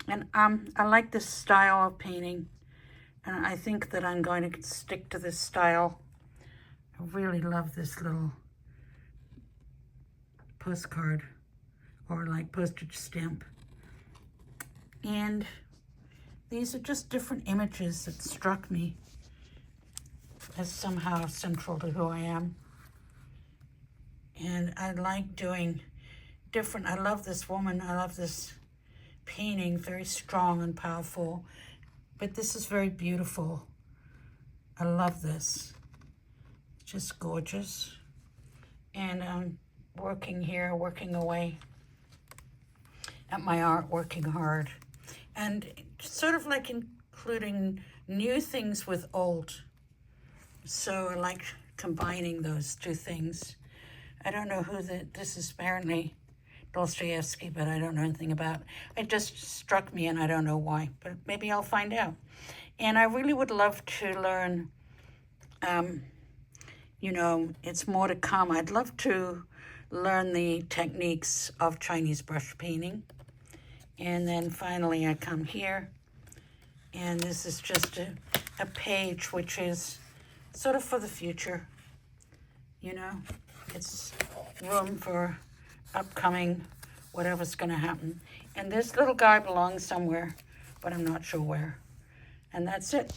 And I like this style of painting. And I think that I'm going to stick to this style. I really love this little postcard or like postage stamp. And these are just different images that struck me as somehow central to who I am. And I like doing different, I love this woman, I love this painting, very strong and powerful, but this is very beautiful. I love this, just gorgeous. And I'm working here, working away at my art, working hard. And sort of like including new things with old. So I like combining those two things. I don't know who this is, apparently Dostoevsky, but I don't know anything about. It just struck me and I don't know why, but maybe I'll find out. And I really would love to learn, you know, it's more to come. I'd love to learn the techniques of Chinese brush painting. And then finally I come here, and this is just a page which is sort of for the future, you know. It's room for upcoming whatever's going to happen. And this little guy belongs somewhere, but I'm not sure where. And that's it.